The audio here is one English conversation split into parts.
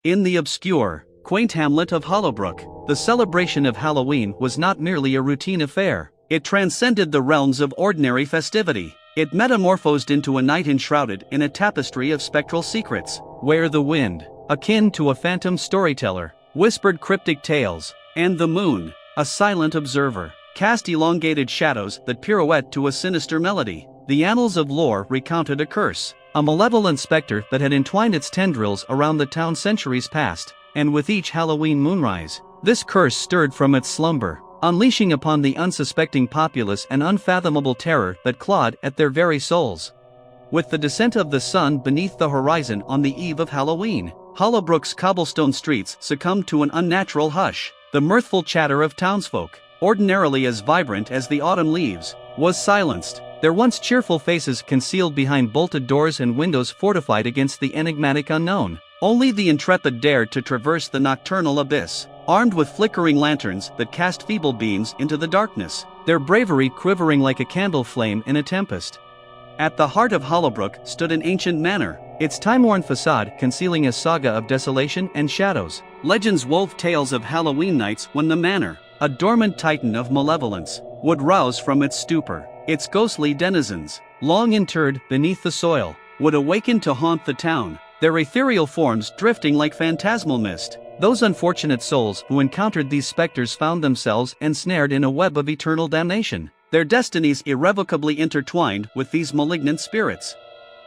In the obscure, quaint hamlet of Hollowbrook, the celebration of Halloween was not merely a routine affair. It transcended the realms of ordinary festivity. It metamorphosed into a night enshrouded in a tapestry of spectral secrets, where the wind, akin to a phantom storyteller, whispered cryptic tales, and the moon, a silent observer, cast elongated shadows that pirouette to a sinister melody. The annals of lore recounted a curse, a malevolent specter that had entwined its tendrils around the town centuries past, and with each Halloween moonrise, this curse stirred from its slumber, unleashing upon the unsuspecting populace an unfathomable terror that clawed at their very souls. With the descent of the sun beneath the horizon on the eve of Halloween, Hollowbrook's cobblestone streets succumbed to an unnatural hush. The mirthful chatter of townsfolk, ordinarily as vibrant as the autumn leaves, was silenced, their once cheerful faces concealed behind bolted doors and windows fortified against the enigmatic unknown. Only the intrepid dared to traverse the nocturnal abyss, armed with flickering lanterns that cast feeble beams into the darkness, their bravery quivering like a candle flame in a tempest. At the heart of Hollowbrook stood an ancient manor, its time-worn facade concealing a saga of desolation and shadows. Legends wove tales of Halloween nights when the manor, a dormant titan of malevolence, would rouse from its stupor. Its ghostly denizens, long interred beneath the soil, would awaken to haunt the town, their ethereal forms drifting like phantasmal mist. Those unfortunate souls who encountered these specters found themselves ensnared in a web of eternal damnation, their destinies irrevocably intertwined with these malignant spirits.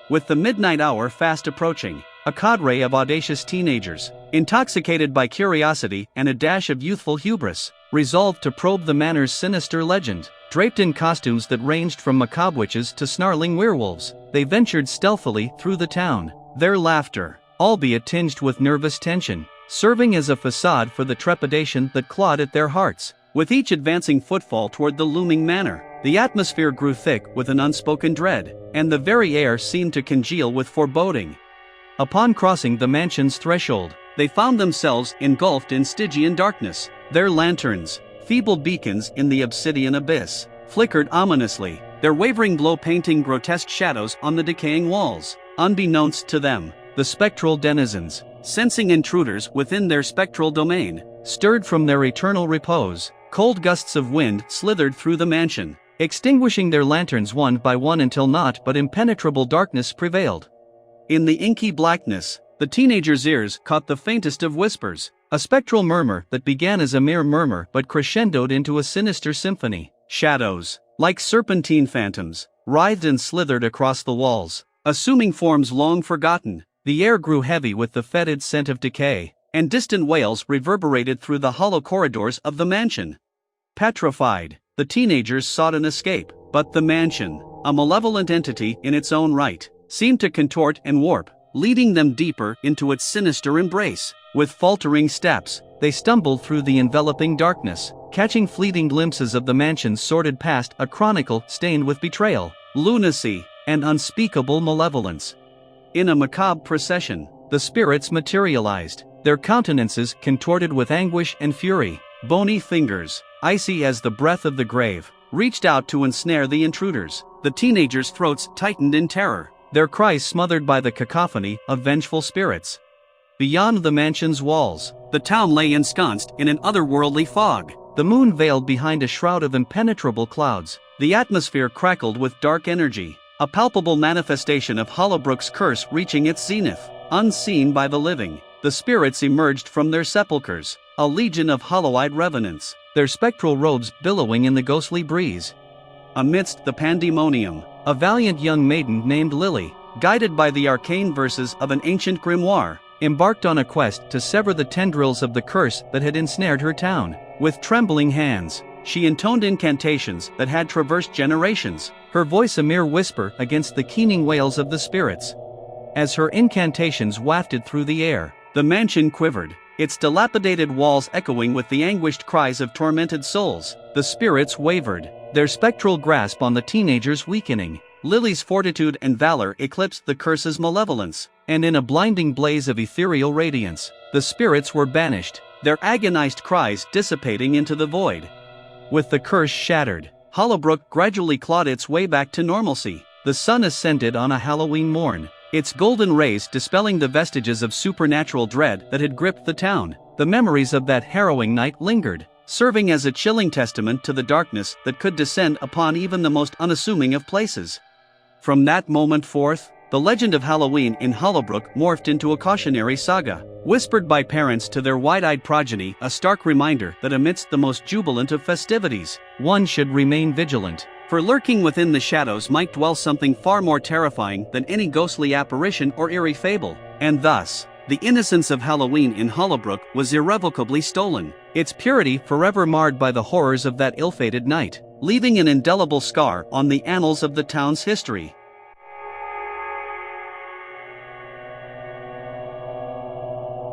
With the midnight hour fast approaching, a cadre of audacious teenagers, intoxicated by curiosity and a dash of youthful hubris, resolved to probe the manor's sinister legend. Draped in costumes that ranged from macabre witches to snarling werewolves, they ventured stealthily through the town, their laughter, albeit tinged with nervous tension, serving as a facade for the trepidation that clawed at their hearts. With each advancing footfall toward the looming manor, the atmosphere grew thick with an unspoken dread, and the very air seemed to congeal with foreboding. Upon crossing the mansion's threshold, they found themselves engulfed in Stygian darkness. Their lanterns, feeble beacons in the obsidian abyss, flickered ominously, their wavering glow painting grotesque shadows on the decaying walls. Unbeknownst to them, the spectral denizens, sensing intruders within their spectral domain, stirred from their eternal repose. Cold gusts of wind slithered through the mansion, extinguishing their lanterns one by one until naught but impenetrable darkness prevailed. In the inky blackness, the teenagers' ears caught the faintest of whispers, a spectral murmur that began as a mere murmur but crescendoed into a sinister symphony. Shadows, like serpentine phantoms, writhed and slithered across the walls, assuming forms long forgotten. The air grew heavy with the fetid scent of decay, and distant wails reverberated through the hollow corridors of the mansion. Petrified, the teenagers sought an escape, but the mansion, a malevolent entity in its own right, seemed to contort and warp, leading them deeper into its sinister embrace. With faltering steps, they stumbled through the enveloping darkness, catching fleeting glimpses of the mansion's sordid past, a chronicle stained with betrayal, lunacy, and unspeakable malevolence. In a macabre procession, the spirits materialized, their countenances contorted with anguish and fury. Bony fingers, icy as the breath of the grave, reached out to ensnare the intruders. The teenagers' throats tightened in terror, their cries smothered by the cacophony of vengeful spirits. Beyond the mansion's walls, the town lay ensconced in an otherworldly fog, the moon veiled behind a shroud of impenetrable clouds. The atmosphere crackled with dark energy, a palpable manifestation of Hollowbrook's curse reaching its zenith. Unseen by the living, the spirits emerged from their sepulchres, a legion of hollow-eyed revenants, their spectral robes billowing in the ghostly breeze. Amidst the pandemonium, a valiant young maiden named Lily, guided by the arcane verses of an ancient grimoire, embarked on a quest to sever the tendrils of the curse that had ensnared her town. With trembling hands, she intoned incantations that had traversed generations, her voice a mere whisper against the keening wails of the spirits. As her incantations wafted through the air, the mansion quivered, its dilapidated walls echoing with the anguished cries of tormented souls. The spirits wavered, their spectral grasp on the teenagers weakening. Lily's fortitude and valor eclipsed the curse's malevolence, and in a blinding blaze of ethereal radiance, the spirits were banished, their agonized cries dissipating into the void. With the curse shattered, Hollowbrook gradually clawed its way back to normalcy. The sun ascended on a Halloween morn, its golden rays dispelling the vestiges of supernatural dread that had gripped the town. The memories of that harrowing night lingered, serving as a chilling testament to the darkness that could descend upon even the most unassuming of places. From that moment forth, the legend of Halloween in Hollowbrook morphed into a cautionary saga, whispered by parents to their wide-eyed progeny, a stark reminder that amidst the most jubilant of festivities, one should remain vigilant. For lurking within the shadows might dwell something far more terrifying than any ghostly apparition or eerie fable, and thus, the innocence of Halloween in Hollowbrook was irrevocably stolen, its purity forever marred by the horrors of that ill-fated night, leaving an indelible scar on the annals of the town's history.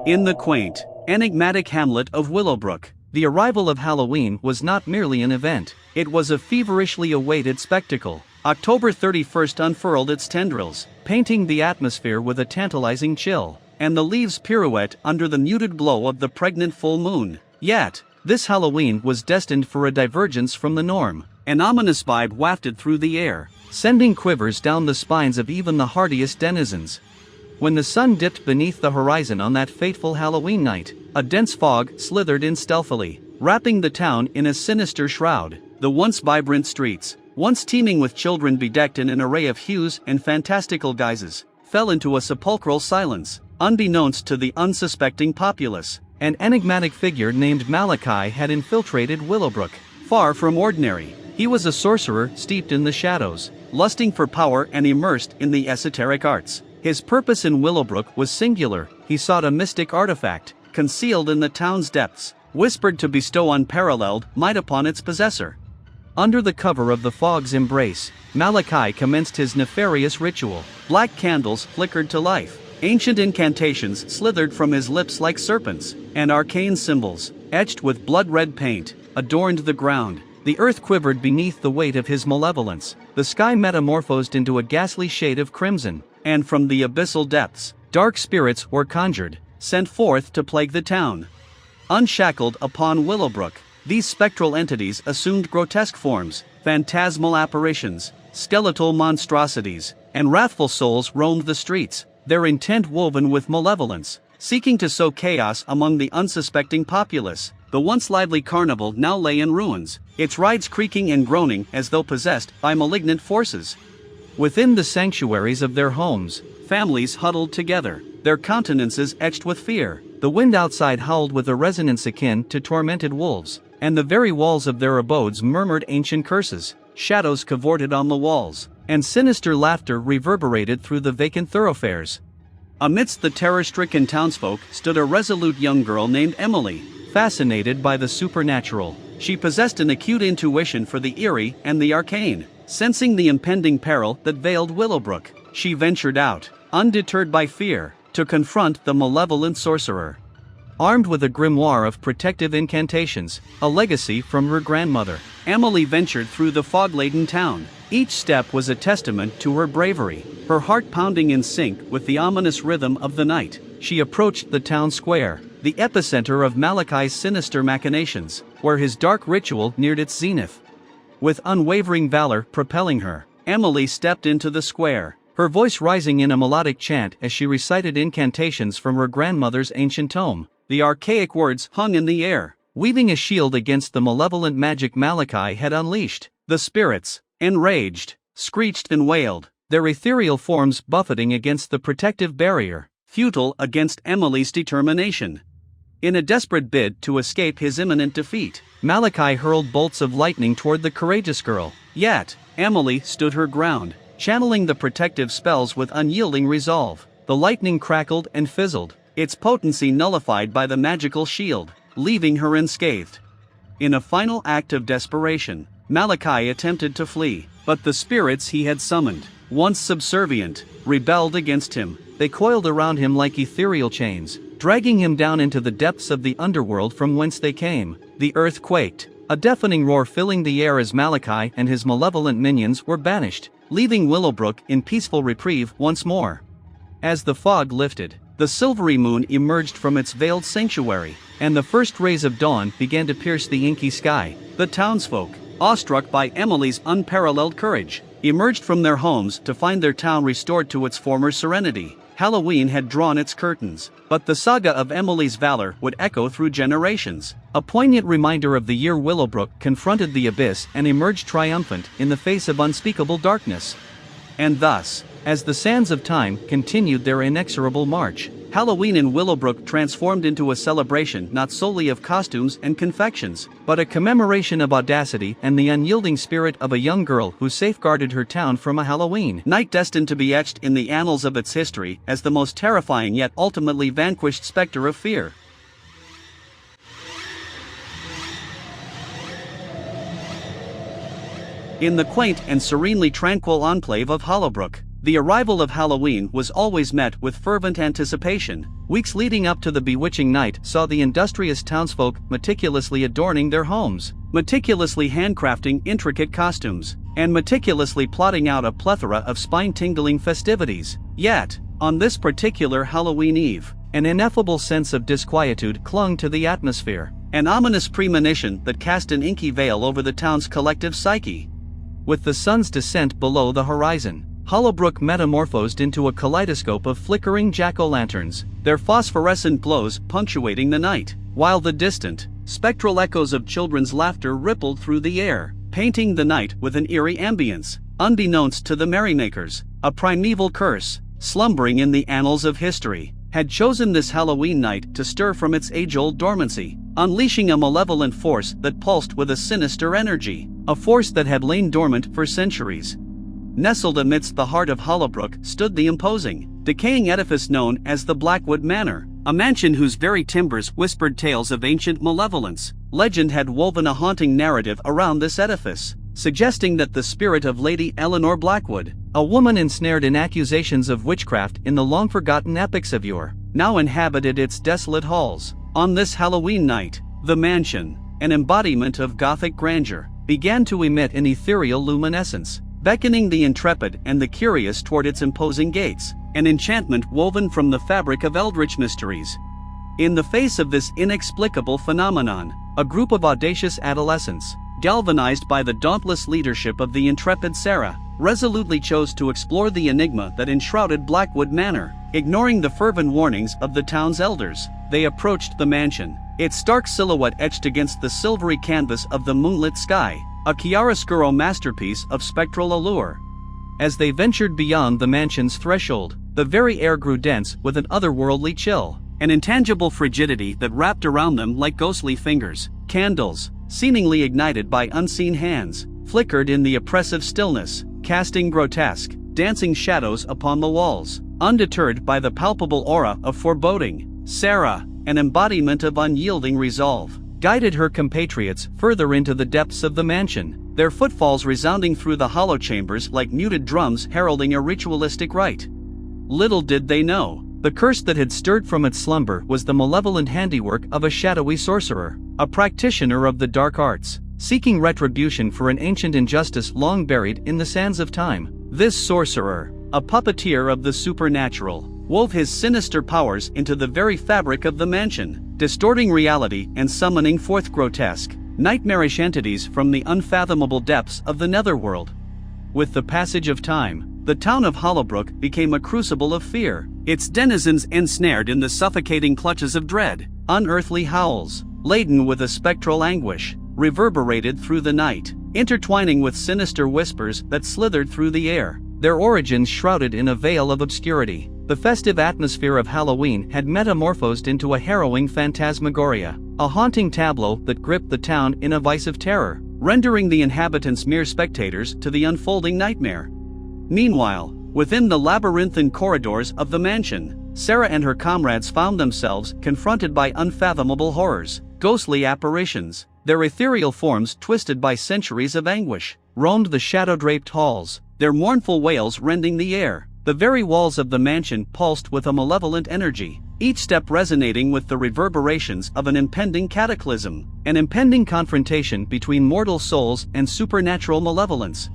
In the quaint, enigmatic hamlet of Willowbrook, the arrival of Halloween was not merely an event, it was a feverishly awaited spectacle. October 31st unfurled its tendrils, painting the atmosphere with a tantalizing chill, and the leaves pirouette under the muted glow of the pregnant full moon. Yet, this Halloween was destined for a divergence from the norm. An ominous vibe wafted through the air, sending quivers down the spines of even the hardiest denizens. When the sun dipped beneath the horizon on that fateful Halloween night, a dense fog slithered in stealthily, wrapping the town in a sinister shroud. The once vibrant streets, once teeming with children bedecked in an array of hues and fantastical guises, fell into a sepulchral silence. Unbeknownst to the unsuspecting populace, an enigmatic figure named Malachi had infiltrated Willowbrook. Far from ordinary, he was a sorcerer steeped in the shadows, lusting for power and immersed in the esoteric arts. His purpose in Willowbrook was singular. He sought a mystic artifact, concealed in the town's depths, whispered to bestow unparalleled might upon its possessor. Under the cover of the fog's embrace, Malachi commenced his nefarious ritual. Black candles flickered to life, ancient incantations slithered from his lips like serpents, and arcane symbols, etched with blood-red paint, adorned the ground. The earth quivered beneath the weight of his malevolence, the sky metamorphosed into a ghastly shade of crimson, and from the abyssal depths, dark spirits were conjured, sent forth to plague the town. Unshackled upon Willowbrook, these spectral entities assumed grotesque forms, phantasmal apparitions, skeletal monstrosities, and wrathful souls roamed the streets, their intent woven with malevolence, seeking to sow chaos among the unsuspecting populace. The once lively carnival now lay in ruins, its rides creaking and groaning as though possessed by malignant forces. Within the sanctuaries of their homes, families huddled together, their countenances etched with fear. The wind outside howled with a resonance akin to tormented wolves, and the very walls of their abodes murmured ancient curses. Shadows cavorted on the walls, and sinister laughter reverberated through the vacant thoroughfares. Amidst the terror-stricken townsfolk stood a resolute young girl named Emily, fascinated by the supernatural. She possessed an acute intuition for the eerie and the arcane. Sensing the impending peril that veiled Willowbrook, she ventured out, undeterred by fear, to confront the malevolent sorcerer. Armed with a grimoire of protective incantations, a legacy from her grandmother, Emily ventured through the fog-laden town. Each step was a testament to her bravery, her heart pounding in sync with the ominous rhythm of the night. She approached the town square, the epicenter of Malachi's sinister machinations, where his dark ritual neared its zenith. With unwavering valor propelling her, Emily stepped into the square, her voice rising in a melodic chant as she recited incantations from her grandmother's ancient tome. The archaic words hung in the air, weaving a shield against the malevolent magic Malachi had unleashed. The spirits, enraged, screeched and wailed, their ethereal forms buffeting against the protective barrier, futile against Emily's determination. In a desperate bid to escape his imminent defeat, Malachi hurled bolts of lightning toward the courageous girl. Yet, Emily stood her ground, channeling the protective spells with unyielding resolve. The lightning crackled and fizzled, its potency nullified by the magical shield, leaving her unscathed. In a final act of desperation, Malachi attempted to flee, but the spirits he had summoned, once subservient, rebelled against him. They coiled around him like ethereal chains, dragging him down into the depths of the underworld from whence they came. The earth quaked, a deafening roar filling the air as Malachi and his malevolent minions were banished, leaving Willowbrook in peaceful reprieve once more. As the fog lifted, the silvery moon emerged from its veiled sanctuary, and the first rays of dawn began to pierce the inky sky. The townsfolk, awestruck by Emily's unparalleled courage, emerged from their homes to find their town restored to its former serenity. Halloween had drawn its curtains, but the saga of Emily's valor would echo through generations, a poignant reminder of the year Willowbrook confronted the abyss and emerged triumphant in the face of unspeakable darkness. And thus, as the sands of time continued their inexorable march, Halloween in Willowbrook transformed into a celebration not solely of costumes and confections, but a commemoration of audacity and the unyielding spirit of a young girl who safeguarded her town from a Halloween night destined to be etched in the annals of its history as the most terrifying yet ultimately vanquished specter of fear. In the quaint and serenely tranquil enclave of Hollowbrook, the arrival of Halloween was always met with fervent anticipation. Weeks leading up to the bewitching night saw the industrious townsfolk meticulously adorning their homes, meticulously handcrafting intricate costumes, and meticulously plotting out a plethora of spine-tingling festivities. Yet, on this particular Halloween Eve, an ineffable sense of disquietude clung to the atmosphere, an ominous premonition that cast an inky veil over the town's collective psyche. With the sun's descent below the horizon, Hollowbrook metamorphosed into a kaleidoscope of flickering jack-o'-lanterns, their phosphorescent glows punctuating the night, while the distant, spectral echoes of children's laughter rippled through the air, painting the night with an eerie ambience. Unbeknownst to the merrymakers, a primeval curse, slumbering in the annals of history, had chosen this Halloween night to stir from its age-old dormancy, unleashing a malevolent force that pulsed with a sinister energy, a force that had lain dormant for centuries. Nestled amidst the heart of Hollowbrook stood the imposing, decaying edifice known as the Blackwood Manor, a mansion whose very timbers whispered tales of ancient malevolence. Legend had woven a haunting narrative around this edifice, suggesting that the spirit of Lady Eleanor Blackwood, a woman ensnared in accusations of witchcraft in the long-forgotten epics of yore, now inhabited its desolate halls. On this Halloween night, the mansion, an embodiment of Gothic grandeur, began to emit an ethereal luminescence, beckoning the intrepid and the curious toward its imposing gates, an enchantment woven from the fabric of eldritch mysteries. In the face of this inexplicable phenomenon, a group of audacious adolescents, galvanized by the dauntless leadership of the intrepid Sarah, resolutely chose to explore the enigma that enshrouded Blackwood Manor. Ignoring the fervent warnings of the town's elders, they approached the mansion, its stark silhouette etched against the silvery canvas of the moonlit sky, a chiaroscuro masterpiece of spectral allure. As they ventured beyond the mansion's threshold, the very air grew dense with an otherworldly chill, an intangible frigidity that wrapped around them like ghostly fingers. Candles, seemingly ignited by unseen hands, flickered in the oppressive stillness, casting grotesque, dancing shadows upon the walls. Undeterred by the palpable aura of foreboding, Sarah, an embodiment of unyielding resolve, guided her compatriots further into the depths of the mansion, their footfalls resounding through the hollow chambers like muted drums heralding a ritualistic rite. Little did they know, the curse that had stirred from its slumber was the malevolent handiwork of a shadowy sorcerer, a practitioner of the dark arts, seeking retribution for an ancient injustice long buried in the sands of time. This sorcerer, a puppeteer of the supernatural, wove his sinister powers into the very fabric of the mansion, distorting reality and summoning forth grotesque, nightmarish entities from the unfathomable depths of the netherworld. With the passage of time, the town of Hollowbrook became a crucible of fear, its denizens ensnared in the suffocating clutches of dread. Unearthly howls, laden with a spectral anguish, reverberated through the night, intertwining with sinister whispers that slithered through the air, their origins shrouded in a veil of obscurity. The festive atmosphere of Halloween had metamorphosed into a harrowing phantasmagoria, a haunting tableau that gripped the town in a vice of terror, rendering the inhabitants mere spectators to the unfolding nightmare. Meanwhile, within the labyrinthine corridors of the mansion, Sarah and her comrades found themselves confronted by unfathomable horrors. Ghostly apparitions, their ethereal forms twisted by centuries of anguish, roamed the shadow-draped halls, their mournful wails rending the air. The very walls of the mansion pulsed with a malevolent energy, each step resonating with the reverberations of an impending cataclysm, an impending confrontation between mortal souls and supernatural malevolence.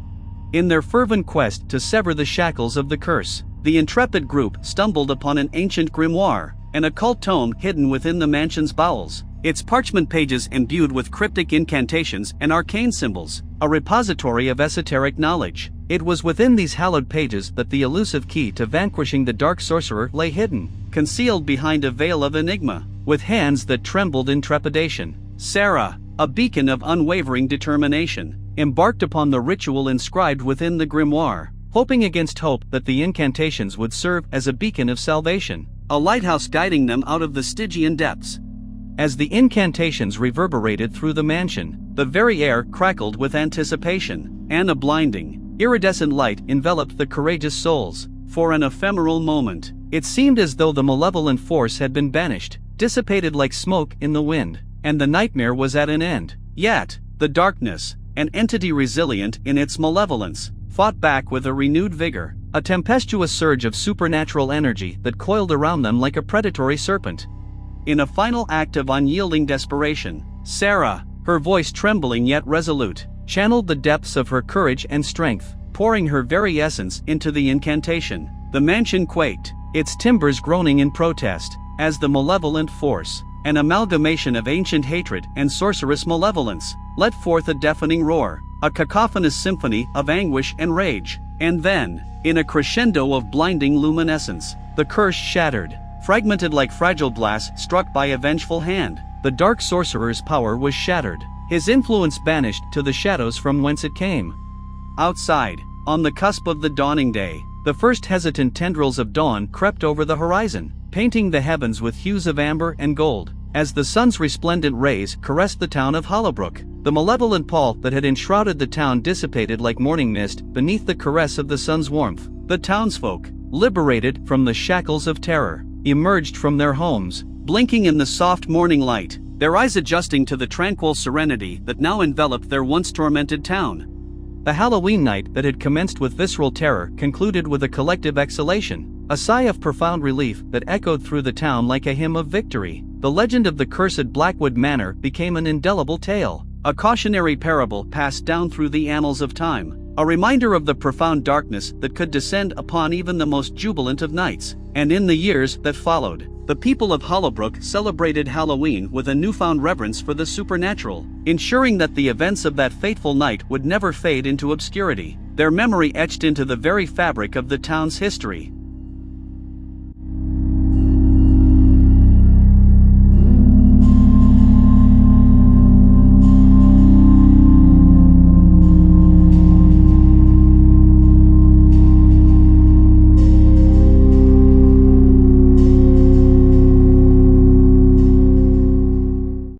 In their fervent quest to sever the shackles of the curse, the intrepid group stumbled upon an ancient grimoire, an occult tome hidden within the mansion's bowels. its parchment pages imbued with cryptic incantations and arcane symbols, a repository of esoteric knowledge. It was within these hallowed pages that the elusive key to vanquishing the dark sorcerer lay hidden, concealed behind a veil of enigma. With hands that trembled in trepidation, Sarah, a beacon of unwavering determination, embarked upon the ritual inscribed within the grimoire, hoping against hope that the incantations would serve as a beacon of salvation, a lighthouse guiding them out of the Stygian depths. As the incantations reverberated through the mansion, the very air crackled with anticipation, and a blinding, iridescent light enveloped the courageous souls. For an ephemeral moment, it seemed as though the malevolent force had been banished, dissipated like smoke in the wind, and the nightmare was at an end. Yet, the darkness, an entity resilient in its malevolence, fought back with a renewed vigor, a tempestuous surge of supernatural energy that coiled around them like a predatory serpent. In a final act of unyielding desperation, Sarah, her voice trembling yet resolute, channeled the depths of her courage and strength, pouring her very essence into the incantation. The mansion quaked, its timbers groaning in protest, as the malevolent force, an amalgamation of ancient hatred and sorcerous malevolence, let forth a deafening roar, a cacophonous symphony of anguish and rage. And then, in a crescendo of blinding luminescence, the curse shattered, fragmented like fragile glass struck by a vengeful hand. The dark sorcerer's power was shattered, his influence banished to the shadows from whence it came. Outside, on the cusp of the dawning day, the first hesitant tendrils of dawn crept over the horizon, painting the heavens with hues of amber and gold. As the sun's resplendent rays caressed the town of Hollowbrook, the malevolent pall that had enshrouded the town dissipated like morning mist beneath the caress of the sun's warmth. The townsfolk, liberated from the shackles of terror, emerged from their homes, blinking in the soft morning light, their eyes adjusting to the tranquil serenity that now enveloped their once tormented town. The Halloween night that had commenced with visceral terror concluded with a collective exhalation, a sigh of profound relief that echoed through the town like a hymn of victory. The legend of the cursed Blackwood Manor became an indelible tale, a cautionary parable passed down through the annals of time, a reminder of the profound darkness that could descend upon even the most jubilant of nights. And in the years that followed, the people of Hollowbrook celebrated Halloween with a newfound reverence for the supernatural, ensuring that the events of that fateful night would never fade into obscurity, their memory etched into the very fabric of the town's history.